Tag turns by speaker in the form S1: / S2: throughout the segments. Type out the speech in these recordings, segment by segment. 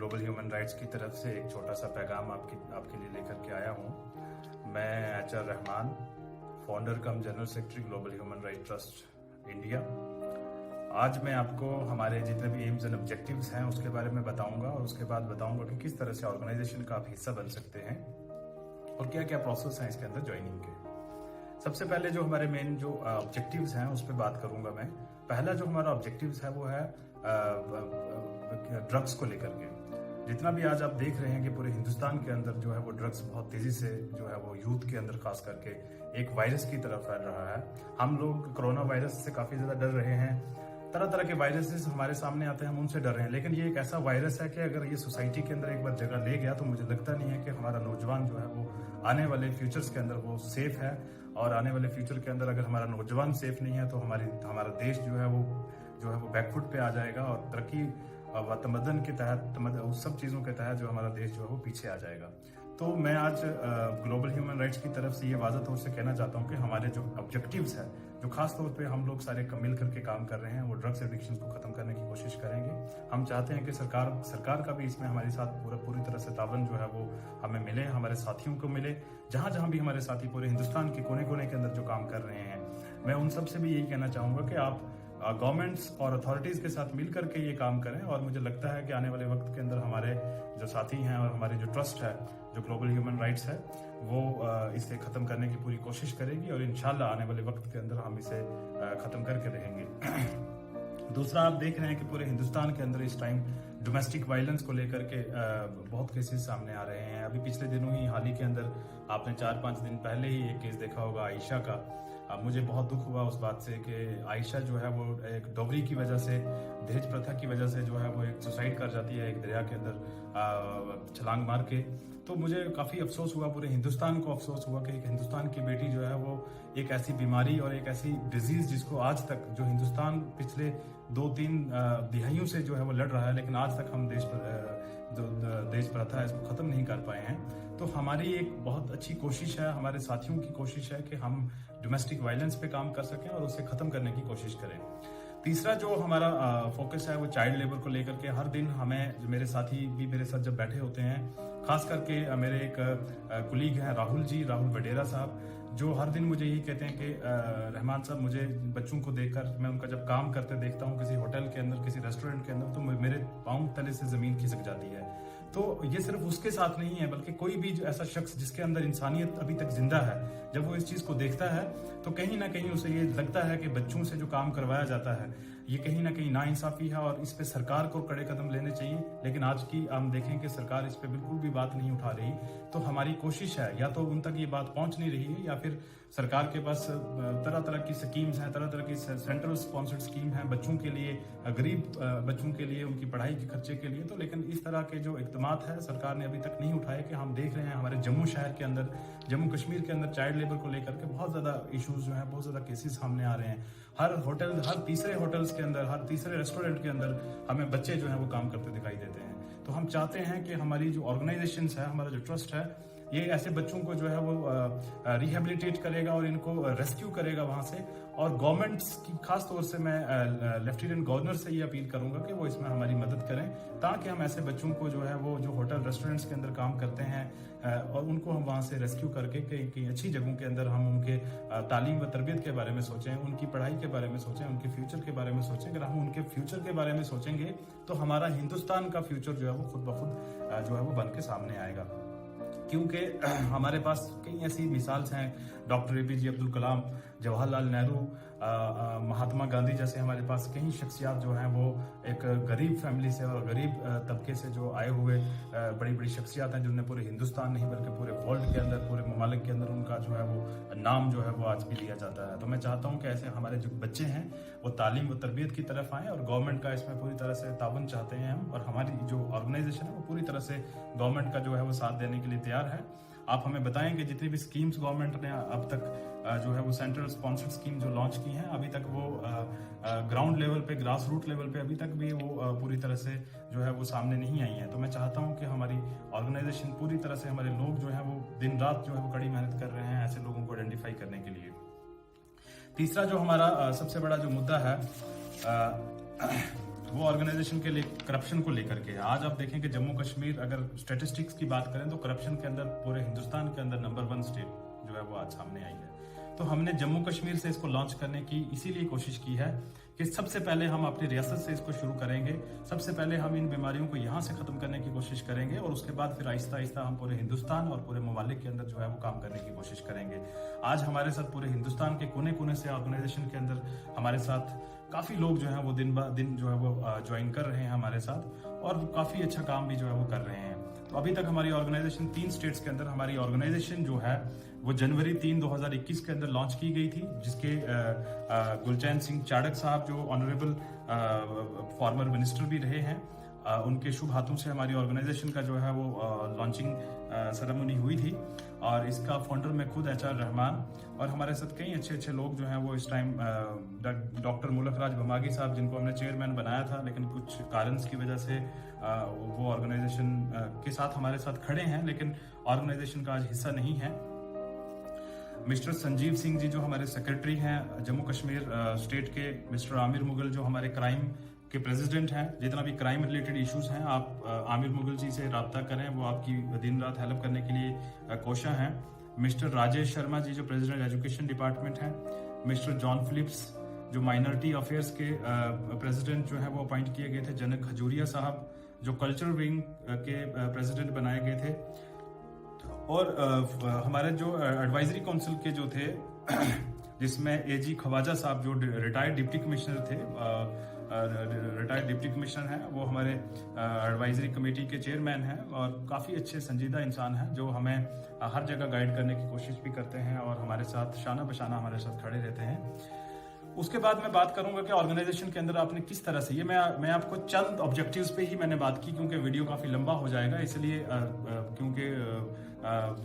S1: Global human rights की तरफ से एक छोटा सा पैगाम आपके लिए लेकर के आया हूँ। मैं HR Rahman, founder cum general secretary global human right trust India. आज मैं आपको हमारे जितने भी एम्स एंड ऑब्जेक्टिव्स हैं उसके बारे में बताऊंगा और उसके बाद बताऊंगा कि किस तरह से ऑर्गेनाइजेशन का आप हिस्सा बन सकते हैं और क्या क्या प्रोसेस हैं इसके अंदर ज्वाइनिंग के। सबसे पहले जो हमारे मेन जो ऑब्जेक्टिव्स हैं उस पर बात करूंगा मैं। पहला जो हमारा ऑब्जेक्टिव्स है वो है ड्रग्स को लेकर के। जितना भी आज आप देख रहे हैं कि पूरे हिंदुस्तान के अंदर जो है वो ड्रग्स बहुत तेजी से जो है वो यूथ के अंदर खास करके एक वायरस की तरफ फैल रहा है। हम लोग कोरोना वायरस से काफी ज्यादा डर रहे हैं। तरह तरह के वायरसेस हमारे सामने आते हैं, हम उनसे डर रहे हैं, लेकिन ये एक ऐसा वायरस है कि अगर ये सोसाइटी के अंदर एक बार जगह ले गया तो मुझे लगता नहीं है कि हमारा नौजवान जो है वो आने वाले फ्यूचर्स के अंदर वो सेफ है। और आने वाले फ्यूचर के अंदर अगर हमारा नौजवान सेफ नहीं है तो हमारा देश जो है वो बैकफुट पे आ जाएगा और तरक्की व तमद्दन के तहत उस सब चीज़ों के तहत जो हमारा देश जो है वो पीछे आ जाएगा। तो मैं आज ग्लोबल ह्यूमन राइट्स की तरफ से ये वाज़ह तौर से कहना चाहता हूँ कि हमारे जो ऑब्जेक्टिव्स है, जो खास तौर पे हम लोग सारे मिल करके काम कर रहे हैं, वो ड्रग्स एडिक्शन को खत्म करने की कोशिश करेंगे। हम चाहते हैं कि सरकार का भी इसमें हमारे साथ पूरी तरह से तावन जो है वो हमें मिले, हमारे साथियों को मिले। जहां जहां भी हमारे साथी पूरे हिंदुस्तान के कोने कोने के अंदर जो काम कर रहे हैं, मैं उन सब से भी यही कहना चाहूंगा कि आप गवर्नमेंट्स और अथॉरिटीज के साथ मिल करके ये काम करें। और मुझे लगता है कि आने वाले वक्त के अंदर हमारे जो साथी हैं और हमारे जो ट्रस्ट है, जो ग्लोबल ह्यूमन राइट्स है, वो इसे खत्म करने की पूरी कोशिश करेगी और इंशाल्लाह आने वाले वक्त के अंदर हम इसे खत्म करके रहेंगे। दूसरा, आप देख रहे हैं कि पूरे हिंदुस्तान के अंदर इस टाइम डोमेस्टिक वायलेंस को लेकर के बहुत केसेस सामने आ रहे हैं। अभी पिछले दिनों ही हाल ही के अंदर आपने 4-5 दिन पहले ही एक केस देखा होगा आयशा का। मुझे बहुत दुख हुआ उस बात से कि आयशा जो है वो एक डोगरी की वजह से, दहेज प्रथा की वजह से जो है वो एक सुसाइड कर जाती है एक दरिया के अंदर छलांग मार के। तो मुझे काफी अफसोस हुआ, पूरे हिंदुस्तान को अफसोस हुआ कि एक हिंदुस्तान की बेटी जो है वो एक ऐसी बीमारी और एक ऐसी डिजीज जिसको आज तक जो हिंदुस्तान पिछले 2-3 दिहाइयों से जो है वो लड़ रहा है, लेकिन आज तक हम देश प्रथा है इसको खत्म नहीं कर पाए हैं। तो हमारी एक बहुत अच्छी कोशिश है, हमारे साथियों की कोशिश है कि हम डोमेस्टिक वायलेंस पे काम कर सकें और उसे खत्म करने की कोशिश करें। तीसरा जो हमारा फोकस है वो चाइल्ड लेबर को लेकर के। हर दिन हमें, जो मेरे साथी भी मेरे साथ जब बैठे होते हैं, खास करके मेरे एक कुलीग हैं राहुल वडेरा साहब, जो हर दिन मुझे यही कहते हैं कि रहमान साहब, मुझे बच्चों को देखकर, मैं उनका जब काम करते देखता हूँ किसी होटल के अंदर, किसी रेस्टोरेंट के अंदर, तो मेरे पाँव तले से जमीन खिसक जाती है। तो ये सिर्फ उसके साथ नहीं है, बल्कि कोई भी ऐसा शख्स जिसके अंदर इंसानियत अभी तक जिंदा है, जब वो इस चीज को देखता है तो कहीं ना कहीं उसे ये लगता है कि बच्चों से जो काम करवाया जाता है ये कहीं ना कहीं नाइंसाफी है और इस पे सरकार को कड़े कदम लेने चाहिए। लेकिन आज की हम देखें कि सरकार इस पे बिल्कुल भी बात नहीं उठा रही। तो हमारी कोशिश है, या तो उन तक ये बात पहुंच नहीं रही है, या फिर सरकार के पास तरह तरह की स्कीम्स हैं, तरह तरह की सेंट्रल स्पॉन्सर्ड स्कीम है बच्चों के लिए, गरीब बच्चों के लिए, उनकी पढ़ाई के खर्चे के लिए। तो लेकिन इस तरह के जो इकदाम है सरकार ने अभी तक नहीं उठाए। कि हम देख रहे हैं हमारे जम्मू शहर के अंदर, जम्मू कश्मीर के अंदर चाइल्ड लेबर को लेकर के बहुत ज्यादा इश्यूज जो है, बहुत ज्यादा केसेस सामने आ रहे हैं। हर तीसरे होटल्स के अंदर, हर तीसरे रेस्टोरेंट के अंदर हमें बच्चे जो है वो काम करते दिखाई देते हैं। तो हम चाहते हैं कि हमारी जो ऑर्गेनाइजेशन है, हमारा जो ट्रस्ट है, ये ऐसे बच्चों को जो है वो रिहेबिलिटेट करेगा और इनको रेस्क्यू करेगा वहां से। और गवर्नमेंट्स की खास तौर से मैं लेफ्टिनेंट गवर्नर से ये अपील करूंगा कि वो इसमें हमारी मदद करें, ताकि हम ऐसे बच्चों को जो है वो जो होटल रेस्टोरेंट्स के अंदर काम करते हैं और उनको हम वहां से रेस्क्यू करके कहीं अच्छी जगहों के अंदर हम उनके तालीम व तरबियत के बारे में सोचें, उनकी पढ़ाई के बारे में सोचें, उनके फ्यूचर के बारे में सोचें। अगर हम उनके फ्यूचर के बारे में सोचेंगे तो हमारा हिंदुस्तान का फ्यूचर जो है वो खुद ब खुद जो है वो बन के सामने आएगा। क्योंकि हमारे पास कई ऐसी मिसाल हैं, डॉक्टर APJ अब्दुल कलाम, जवाहरलाल नेहरू, महात्मा गांधी जैसे हमारे पास कई शख्सियात जो हैं वो एक गरीब फैमिली से और गरीब तबके से जो आए हुए बड़ी बड़ी शख्सियात हैं, जिन्होंने पूरे हिंदुस्तान नहीं बल्कि पूरे वर्ल्ड के अंदर, पूरे ममालिक के अंदर उनका जो है वो नाम जो है वो आज भी लिया जाता है। तो मैं चाहता हूँ कि ऐसे हमारे जो बच्चे हैं वो तालीम व तरबियत की तरफ आएँ और गवर्नमेंट का इसमें पूरी तरह से ताउन चाहते हैं हम, और हमारी जो ऑर्गेनाइजेशन है वो पूरी तरह से गवर्नमेंट का जो है वो साथ देने के लिए तैयार है। आप हमें बताएं कि जितनी भी स्कीम्स गवर्नमेंट ने अब तक जो है वो सेंट्रल स्पॉन्सर्ड स्कीम जो लॉन्च की हैं, अभी तक वो ग्राउंड लेवल पे, ग्रास रूट लेवल पे अभी तक भी वो पूरी तरह से जो है वो सामने नहीं आई हैं। तो मैं चाहता हूं कि हमारी ऑर्गेनाइजेशन पूरी तरह से, हमारे लोग जो है वो दिन रात जो है वो कड़ी मेहनत कर रहे हैं ऐसे लोगों को आइडेंटिफाई करने के लिए। तीसरा जो हमारा सबसे बड़ा जो मुद्दा है वो ऑर्गेनाइजेशन के लिए करप्शन को लेकर के। आज आप देखें कि जम्मू कश्मीर, अगर स्टेटिस्टिक्स की बात करें तो करप्शन के अंदर पूरे हिंदुस्तान के अंदर नंबर 1 स्टेट जो है वो आज सामने आई है। तो हमने जम्मू कश्मीर से इसको लॉन्च करने की इसीलिए कोशिश की है कि सबसे पहले हम अपनी रियासत से इसको शुरू करेंगे, सबसे पहले हम इन बीमारियों को यहाँ से खत्म करने की कोशिश करेंगे और उसके बाद फिर आहिस्ता आहिस्ता हम पूरे हिंदुस्तान और पूरे ममालिक के अंदर जो है वो काम करने की कोशिश करेंगे। आज हमारे साथ पूरे हिंदुस्तान के कोने कोने से ऑर्गेनाइजेशन के अंदर हमारे साथ काफी लोग जो है वो दिन ब दिन जो है वो ज्वाइन कर रहे हैं हमारे साथ और काफी अच्छा काम भी जो है वो कर रहे हैं। तो अभी तक हमारी ऑर्गेनाइजेशन 3 स्टेट्स के अंदर, हमारी ऑर्गेनाइजेशन जो है वो जनवरी 3, 2021 के अंदर लॉन्च की गई थी, जिसके गुलचैन सिंह चाड़क साहब जो ऑनरेबल फॉर्मर मिनिस्टर भी रहे हैं, उनके शुभ हाथों से हमारी ऑर्गेनाइजेशन का जो है वो लॉन्चिंग सेरेमनी हुई थी। और इसका फाउंडर मैं खुद HR रहमान और हमारे साथ कई अच्छे अच्छे लोग जो हैं वो इस टाइम डॉक्टर मुलक राज भमागी साहब, जिनको हमने चेयरमैन बनाया था लेकिन कुछ कारण की वजह से वो ऑर्गेनाइजेशन के साथ हमारे साथ खड़े हैं लेकिन ऑर्गेनाइजेशन का आज हिस्सा नहीं है। मिस्टर संजीव सिंह जी जो हमारे सेक्रेटरी हैं जम्मू कश्मीर स्टेट के, मिस्टर आमिर मुगल जो हमारे क्राइम के प्रेसिडेंट हैं, जितना भी क्राइम रिलेटेड इश्यूज हैं आप आमिर मुगल जी से रब्ता करें, वो आपकी दिन रात हेल्प करने के लिए कोशा हैं। मिस्टर राजेश शर्मा जी जो प्रेसिडेंट एजुकेशन डिपार्टमेंट हैं, मिस्टर जॉन फिलिप्स जो माइनॉरिटी अफेयर्स के प्रेसिडेंट जो है वो अपॉइंट किए गए थे, जनक खजूरिया साहब जो कल्चर विंग के प्रेसिडेंट बनाए गए थे, और हमारे जो एडवाइजरी काउंसिल के जो थे जिसमें AG खवाजा साहब जो रिटायर्ड डिप्टी कमिश्नर थे, रिटायर्ड डिप्टी कमिश्नर हैं, वो हमारे एडवाइजरी कमेटी के चेयरमैन हैं और काफ़ी अच्छे संजीदा इंसान हैं जो हमें हर जगह गाइड करने की कोशिश भी करते हैं और हमारे साथ शाना बशाना हमारे साथ खड़े रहते हैं। उसके बाद मैं बात करूंगा कि ऑर्गेनाइजेशन के अंदर आपने किस तरह से, ये मैं आपको चंद ऑब्जेक्टिव्स पे ही मैंने बात की क्योंकि वीडियो काफ़ी लंबा हो जाएगा, इसलिए क्योंकि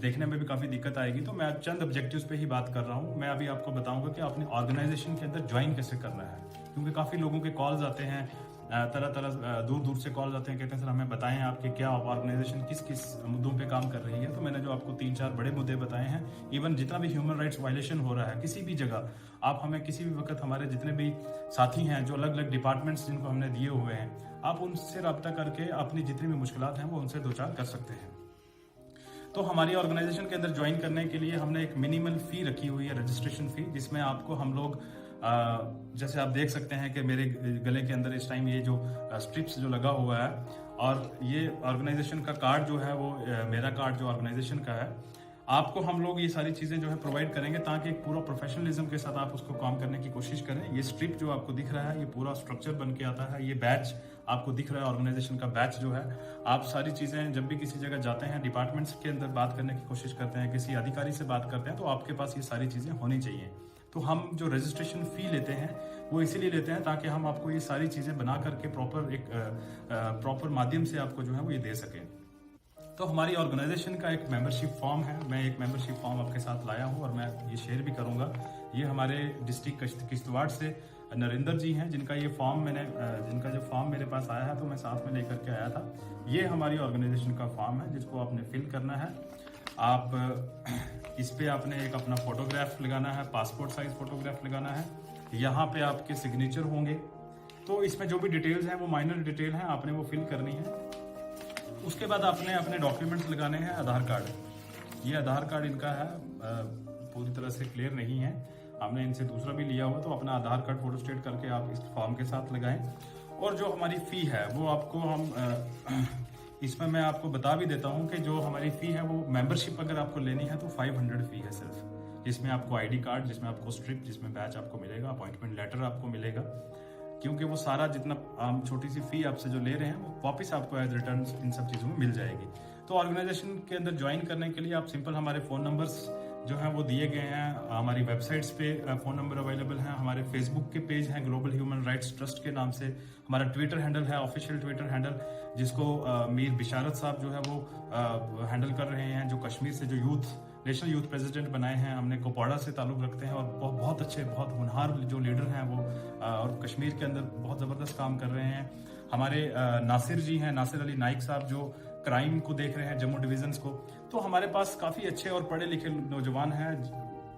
S1: देखने में भी काफ़ी दिक्कत आएगी, तो मैं चंद ऑब्जेक्टिव्स पे ही बात कर रहा हूँ। मैं अभी आपको बताऊंगा कि आपने ऑर्गेनाइजेशन के अंदर ज्वाइन कैसे करना है, क्योंकि काफ़ी लोगों के कॉल्स आते हैं, तरह दूर दूर से कॉल्स आते हैं, कहते हैं सर हमें बताएं आपके क्या ऑर्गेनाइजेशन किस किस मुद्दों पे काम कर रही है। तो मैंने जो आपको 3-4 बड़े मुद्दे बताए हैं, इवन जितना भी ह्यूमन राइट्स वायलेशन हो रहा है किसी भी जगह, आप हमें किसी भी वक्त, हमारे जितने भी साथी हैं जो अलग अलग डिपार्टमेंट्स जिनको हमने दिए हुए हैं, आप उनसे रब्ता करके अपनी जितनी भी मुश्किलात हैं वो उनसे 2-4 कर सकते हैं। तो हमारी ऑर्गेनाइजेशन के अंदर ज्वाइन करने के लिए हमने एक मिनिमल फी रखी हुई है, रजिस्ट्रेशन फी, जिसमें आपको हम लोग जैसे आप देख सकते हैं कि मेरे गले के अंदर इस टाइम ये जो स्ट्रिप्स जो लगा हुआ है, और ये ऑर्गेनाइजेशन का कार्ड जो है वो मेरा कार्ड जो ऑर्गेनाइजेशन का है, आपको हम लोग ये सारी चीज़ें जो है प्रोवाइड करेंगे ताकि एक पूरा प्रोफेशनलिज्म के साथ आप उसको काम करने की कोशिश करें। ये स्ट्रिप जो आपको दिख रहा है ये पूरा स्ट्रक्चर बन के आता है, ये बैच आपको दिख रहा है ऑर्गेनाइजेशन का बैच जो है, आप सारी चीज़ें जब भी किसी जगह जाते हैं, डिपार्टमेंट्स के अंदर बात करने की कोशिश करते हैं, किसी अधिकारी से बात करते हैं, तो आपके पास ये सारी चीज़ें होनी चाहिए। तो हम जो रजिस्ट्रेशन फ़ी लेते हैं वो इसीलिए लेते हैं ताकि हम आपको ये सारी चीज़ें बना करके प्रॉपर माध्यम से आपको जो है वो ये दे सकें। तो हमारी ऑर्गेनाइजेशन का एक मेंबरशिप फॉर्म है, मैं एक मेंबरशिप फॉर्म आपके साथ लाया हूँ और मैं ये शेयर भी करूँगा। ये हमारे डिस्ट्रिक्ट किश्तवाड़ से नरेंद्र जी हैं जिनका ये फॉर्म जिनका जो फॉर्म मेरे पास आया है तो मैं साथ में लेकर के आया था। ये हमारी ऑर्गेनाइजेशन का फॉर्म है जिसको आपने फिल करना है। आप इस पे आपने एक अपना फोटोग्राफ लगाना है, पासपोर्ट साइज फोटोग्राफ लगाना है, यहाँ पे आपके सिग्नेचर होंगे। तो इसमें जो भी डिटेल्स हैं वो माइनर डिटेल हैं, आपने वो फिल करनी है। उसके बाद आपने अपने डॉक्यूमेंट्स लगाने हैं। आधार कार्ड, ये आधार कार्ड इनका है, पूरी तरह से क्लियर नहीं है, हमने इनसे दूसरा भी लिया हुआ, तो अपना आधार कार्ड फोटोस्टेट करके आप इस फॉर्म के साथ लगाएं। और जो हमारी फ़ी है वो आपको हम इसमें मैं आपको बता भी देता हूं कि जो हमारी फ़ी है वो मेंबरशिप अगर आपको लेनी है तो 500 फ़ी है सिर्फ, जिसमें आपको ID कार्ड, जिसमें आपको स्ट्रिप, जिसमें बैच आपको मिलेगा, अपॉइंटमेंट लेटर आपको मिलेगा, क्योंकि वो सारा जितना हम छोटी सी फ़ी आपसे जो ले रहे हैं वो वापस आपको एज रिटर्न इन सब चीज़ों में मिल जाएगी। तो ऑर्गेनाइजेशन के अंदर ज्वाइन करने के लिए आप सिंपल हमारे फ़ोन नंबर्स जो हैं वो दिए गए हैं, हमारी वेबसाइट्स पे फ़ोन नंबर अवेलेबल हैं, हमारे फेसबुक के पेज हैं ग्लोबल ह्यूमन राइट्स ट्रस्ट के नाम से, हमारा ट्विटर हैंडल है, ऑफिशियल ट्विटर हैंडल, जिसको मीर बिशारत साहब जो है वो हैंडल कर रहे हैं, जो कश्मीर से जो नेशनल यूथ प्रेसिडेंट बनाए हैं, हमने कुपवाड़ा से ताल्लुक़ रखते हैं और बहुत अच्छे, बहुत होनहार जो लीडर हैं वो और कश्मीर के अंदर बहुत ज़बरदस्त काम कर रहे हैं। हमारे नासिर जी हैं, नासिर अली नाइक साहब, जो क्राइम को देख रहे हैं जम्मू डिवीजन्स को। तो हमारे पास काफ़ी अच्छे और पढ़े लिखे नौजवान हैं,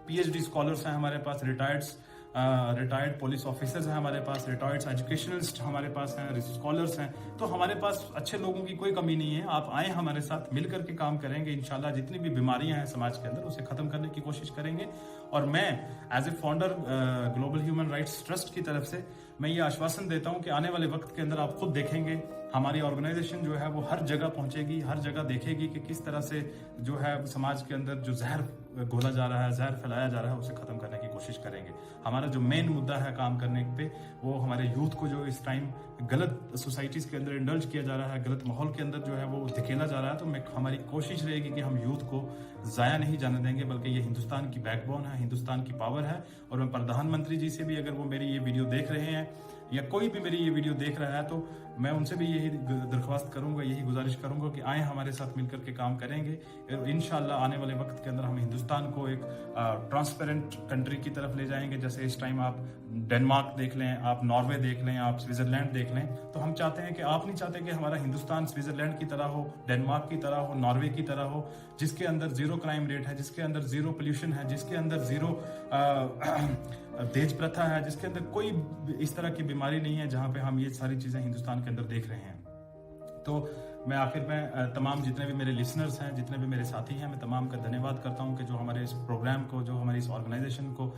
S1: PhD स्कॉलर्स हैं हमारे पास, रिटायर्ड्स रिटायर्ड पुलिस ऑफिसर्स हैं हमारे पास, रिटायर्ड एजुकेशनलिस्ट हमारे पास हैं, स्कॉलर्स हैं। तो हमारे पास अच्छे लोगों की कोई कमी नहीं है। आप आए हमारे साथ, मिलकर के काम करेंगे। इंशाल्लाह जितनी भी बीमारियां हैं समाज के अंदर उसे खत्म करने की कोशिश करेंगे। और मैं as a founder global human rights trust की तरफ से मैं ये आश्वासन देता हूं कि आने वाले वक्त के अंदर आप खुद देखेंगे हमारी ऑर्गेनाइजेशन जो है वो हर जगह पहुंचेगी, हर जगह देखेगी कि किस तरह से जो है समाज के अंदर जो जहर घोला जा रहा है, जहर फैलाया जा रहा है, उसे खत्म करने की कोशिश करेंगे। हमारा जो मेन मुद्दा है काम करने पे, वो हमारे यूथ को जो इस टाइम गलत सोसाइटीज के अंदर इंडल्ज किया जा रहा है, गलत माहौल के अंदर जो है वो धकेला जा रहा है। तो हमारी कोशिश रहेगी कि हम यूथ को जाया नहीं जाने देंगे, बल्कि ये हिंदुस्तान की बैकबोन है, हिंदुस्तान की पावर है। और मैं प्रधानमंत्री जी से भी, अगर वो मेरी ये वीडियो देख रहे हैं या कोई भी मेरी ये वीडियो देख रहा है, तो मैं उनसे भी यही दरख्वास्त करूंगा, यही गुजारिश करूंगा कि आए हमारे साथ मिलकर के काम करेंगे। इंशाल्लाह आने वाले वक्त के अंदर हम हिंदुस्तान को एक ट्रांसपेरेंट कंट्री की तरफ ले जाएंगे। जैसे इस टाइम आप डेनमार्क देख लें, आप नॉर्वे देख लें, आप स्विट्जरलैंड देख लें, तो हम चाहते हैं कि आप नहीं चाहते कि हमारा हिंदुस्तान स्विट्जरलैंड की तरह हो, डेनमार्क की तरह हो, नॉर्वे की तरह हो, जिसके अंदर जीरो क्राइम रेट है, जिसके अंदर जीरो पोल्यूशन है, जिसके अंदर जीरो दहेज प्रथा है, जिसके अंदर कोई इस तरह की बीमारी नहीं है, जहां पे हम ये सारी चीजें हिंदुस्तान के अंदर देख रहे हैं। तो मैं आखिर में तमाम जितने भी मेरे लिसनर्स हैं, जितने भी मेरे साथी हैं, मैं तमाम का धन्यवाद करता हूं कि जो हमारे इस प्रोग्राम को, जो हमारी इस ऑर्गेनाइजेशन को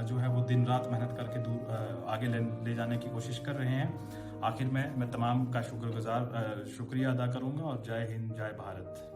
S1: जो है वो दिन रात मेहनत करके दूर आगे ले जाने की कोशिश कर रहे हैं। आखिर में मैं तमाम का शुक्रिया अदा करूंगा। और जय हिंद, जय भारत।